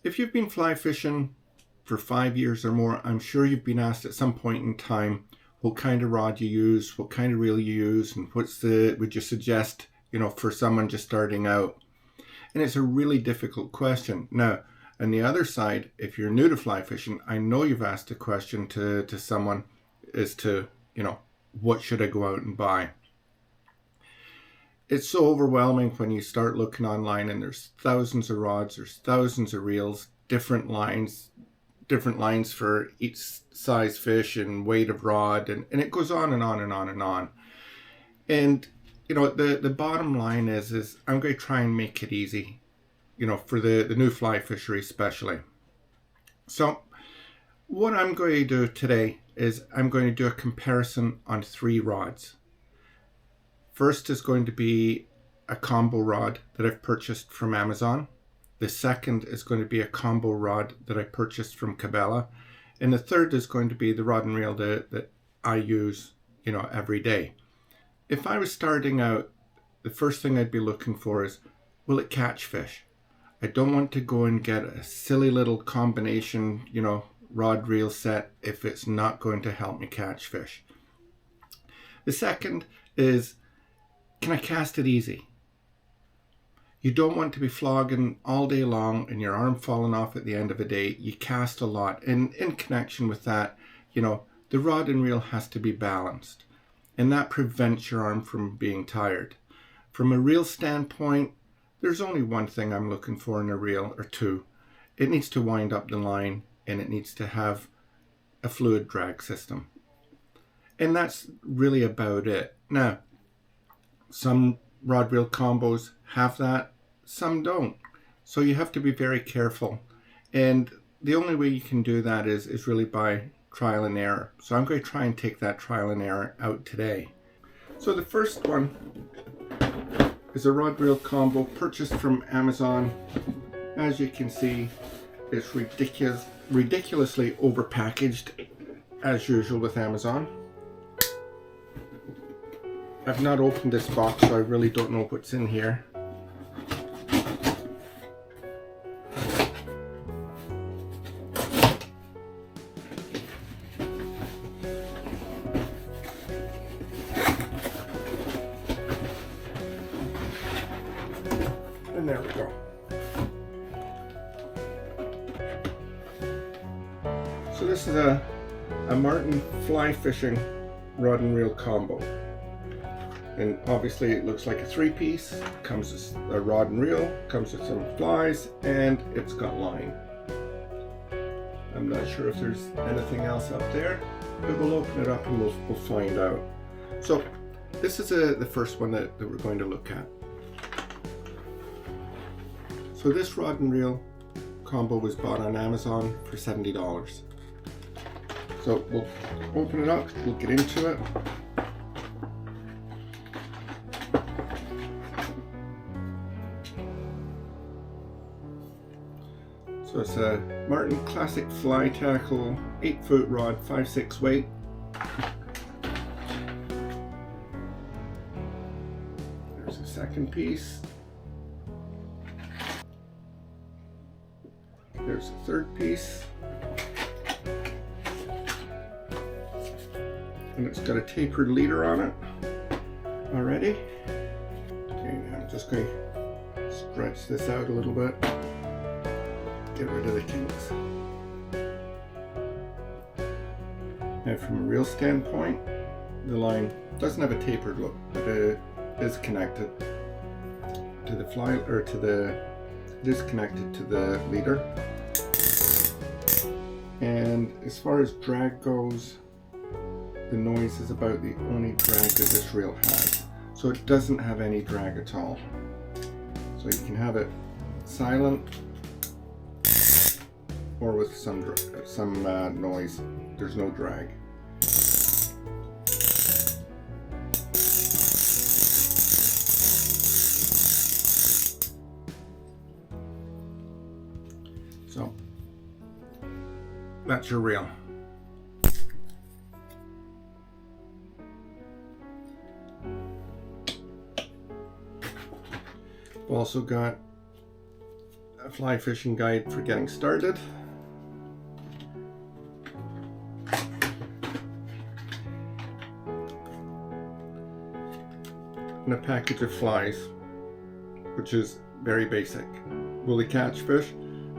If you've been fly fishing for 5 years or more, I'm sure you've been asked at some point in time what kind of rod you use, what kind of reel you use, and would you suggest, for someone just starting out. And it's a really difficult question. Now, on the other side, if you're new to fly fishing, I know you've asked a question to someone as to, what should I go out and buy? It's so overwhelming when you start looking online and there's thousands of rods, there's thousands of reels, different lines for each size fish and weight of rod, and it goes on and on and on and on. And, the bottom line is I'm going to try and make it easy, for the new fly fishery especially. So what I'm going to do today is I'm going to do a comparison on 3 rods. First is going to be a combo rod that I've purchased from Amazon. The second is going to be a combo rod that I purchased from Cabela. And the third is going to be the rod and reel that I use, every day. If I was starting out, the first thing I'd be looking for is, will it catch fish? I don't want to go and get a silly little combination, rod reel set if it's not going to help me catch fish. The second is, can I cast it easy? You don't want to be flogging all day long and your arm falling off at the end of a day. You cast a lot. And in connection with that, the rod and reel has to be balanced. And that prevents your arm from being tired. From a reel standpoint, there's only one thing I'm looking for in a reel, or two. It needs to wind up the line and it needs to have a fluid drag system. And that's really about it. Now, some rod reel combos have that, some don't. So you have to be very careful. And the only way you can do that is really by trial and error. So I'm going to try and take that trial and error out today. So the first one is a rod reel combo purchased from Amazon. As you can see, it's ridiculously overpackaged, as usual with Amazon. I've not opened this box, so I really don't know what's in here. And there we go. So this is a Martin fly fishing rod and reel combo. And obviously it looks like a 3-piece, comes with a rod and reel, comes with some flies, and it's got line. I'm not sure if there's anything else up there, but we'll open it up and we'll find out. So this is the first one that we're going to look at. So this rod and reel combo was bought on Amazon for $70. So we'll open it up, we'll get into it. So it's a Martin Classic Fly Tackle 8-foot rod, 5/6 weight. There's the second piece. There's the third piece. And it's got a tapered leader on it already. Okay, now I'm just going to stretch this out a little bit. Get rid of the kinks. Now from a reel standpoint, the line doesn't have a tapered look, but it is connected to the fly, or it is connected to the leader. And as far as drag goes, the noise is about the only drag that this reel has. So it doesn't have any drag at all. So you can have it silent or with some noise. There's no drag. So that's your reel. We've also got a fly fishing guide for getting started. And a package of flies, which is very basic. Will they catch fish?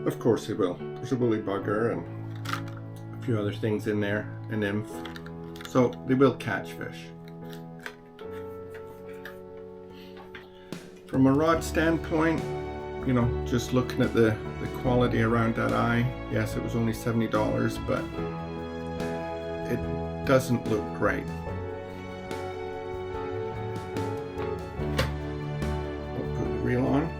Of course they will. There's a woolly bugger and a few other things in there, a nymph. So they will catch fish. From a rod standpoint, you know, just looking at the quality around that eye, yes, it was only $70, but it doesn't look great. I'll put the reel on.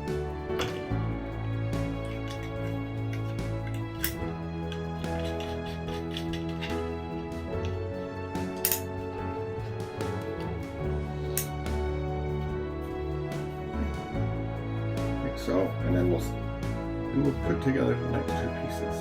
So, and then we'll put together the next two pieces.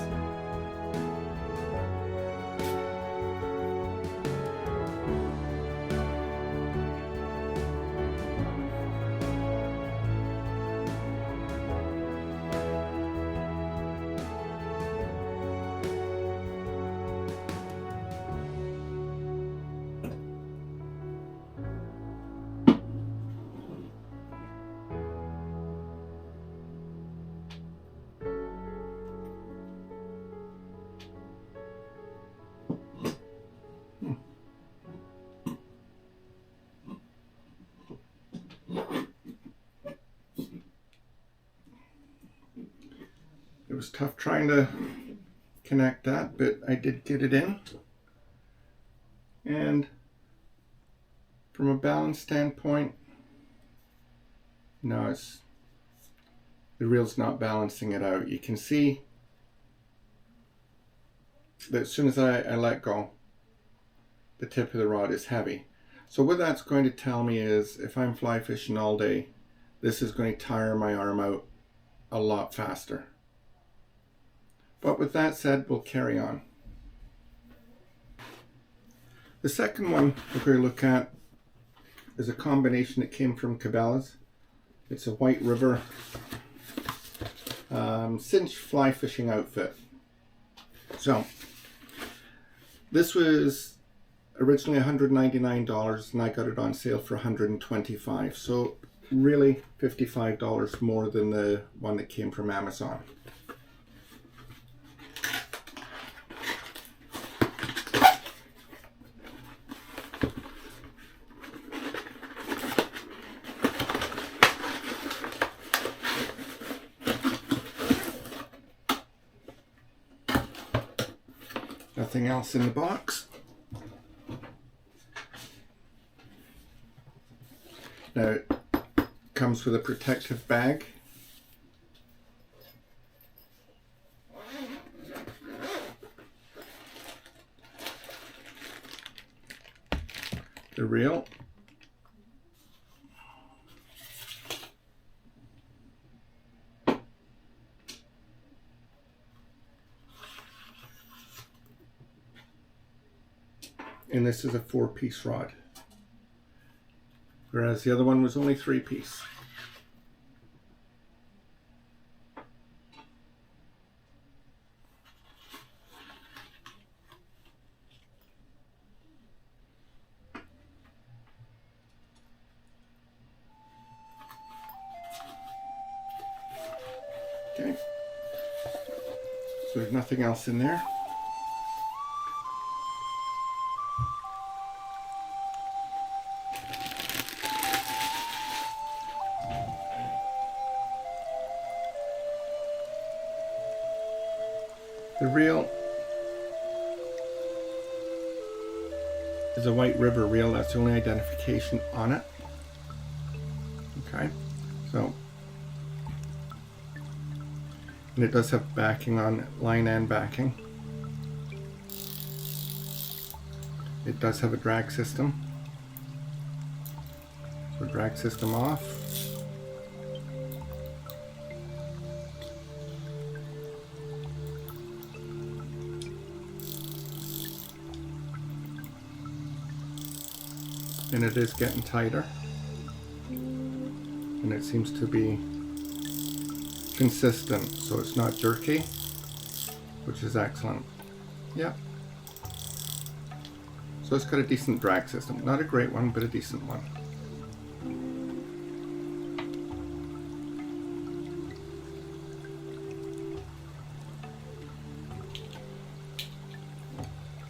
It was tough trying to connect that, but I did get it in. And from a balance standpoint, no, the reel's not balancing it out. You can see that as soon as I let go, the tip of the rod is heavy. So what that's going to tell me is if I'm fly fishing all day, this is going to tire my arm out a lot faster. But with that said, we'll carry on. The second one we're going to look at is a combination that came from Cabela's. It's a White River cinch fly fishing outfit. So this was originally $199 and I got it on sale for $125. So really $55 more than the one that came from Amazon. Nothing else in the box. Now it comes with a protective bag. The reel. And this is a 4-piece rod, whereas the other one was only 3-piece. Okay, so there's nothing else in there. The reel is a White River reel. That's the only identification on it. Okay, so, and it does have backing on line and backing. It does have a drag system. So drag system off. and it is getting tighter, and it seems to be consistent, so it's not jerky, which is excellent. Yeah. So it's got a decent drag system. Not a great one, but a decent one.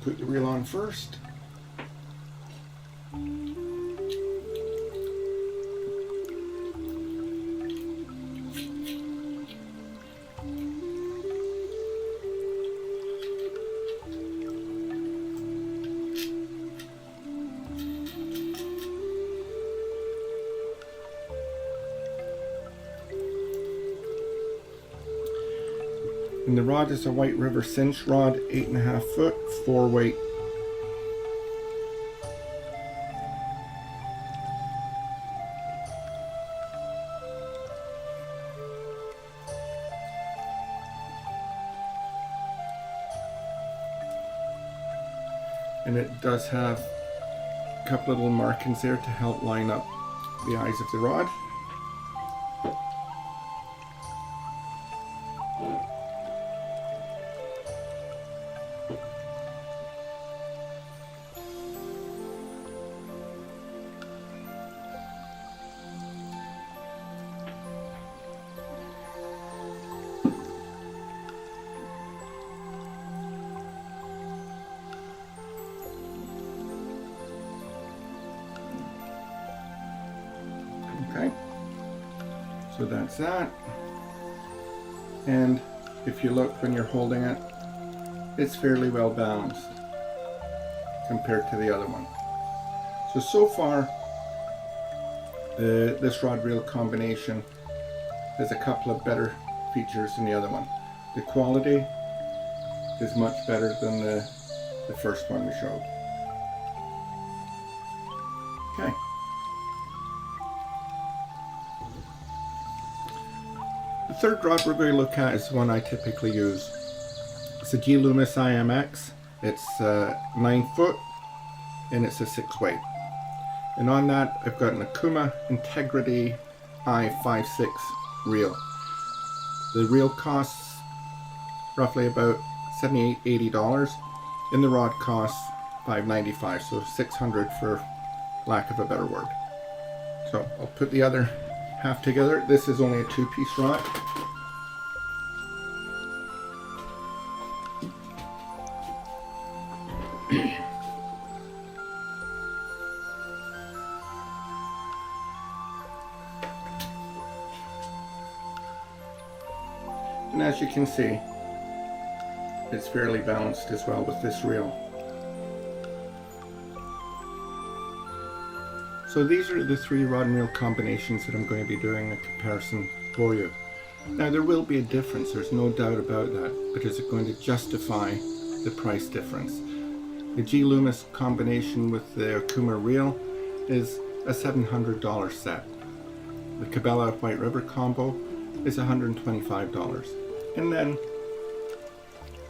Put the reel on first. And the rod is a White River cinch rod, 8.5 foot, 4 weight. And it does have a couple of little markings there to help line up the eyes of the rod. Okay, so that's that. And if you look when you're holding it, it's fairly well balanced compared to the other one. So far, this rod reel combination has a couple of better features than the other one. The quality is much better than the first one we showed. Okay. The third rod we're going to look at is the one I typically use. It's a G Loomis IMX. It's 9 foot and it's a 6 weight. And on that I've got an Okuma Integrity I56 reel. The reel costs roughly about $78-80 and the rod costs $595, so $600 for lack of a better word. So I'll put the other half together. This is only a 2-piece rod. And as you can see, it's fairly balanced as well with this reel. So these are the 3 rod and reel combinations that I'm going to be doing a comparison for you. Now there will be a difference, there's no doubt about that, but is it going to justify the price difference? The G Loomis combination with the Okuma reel is a $700 set. The Cabela White River combo is $125. And then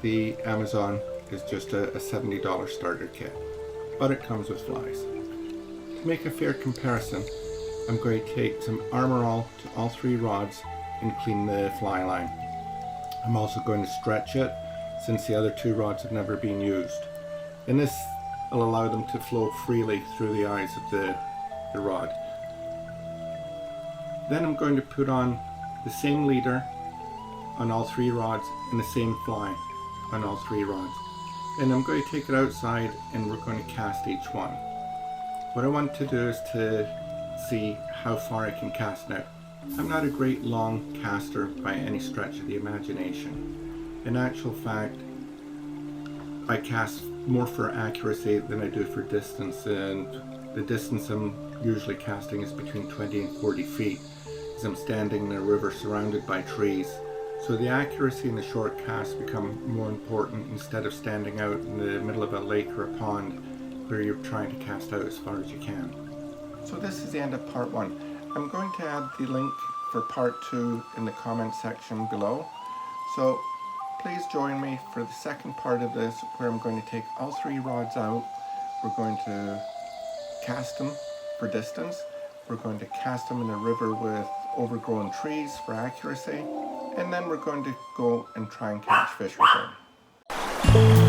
the Amazon is just a $70 starter kit, but it comes with flies. To make a fair comparison, I'm going to take some Armor All to all 3 rods and clean the fly line. I'm also going to stretch it since the other 2 rods have never been used. And this will allow them to flow freely through the eyes of the rod. Then I'm going to put on the same leader on all 3 rods and the same fly on all 3 rods. And I'm going to take it outside and we're going to cast each one. What I want to do is to see how far I can cast now. I'm not a great long caster by any stretch of the imagination. In actual fact, I cast more for accuracy than I do for distance, and the distance I'm usually casting is between 20 and 40 feet as I'm standing in a river surrounded by trees. So the accuracy in the short cast become more important instead of standing out in the middle of a lake or a pond where you're trying to cast out as far as you can. So this is the end of part 1. I'm going to add the link for part 2 in the comment section below. So please join me for the second part of this where I'm going to take all 3 rods out. We're going to cast them for distance. We're going to cast them in a river with overgrown trees for accuracy. And then we're going to go and try and catch fish with them.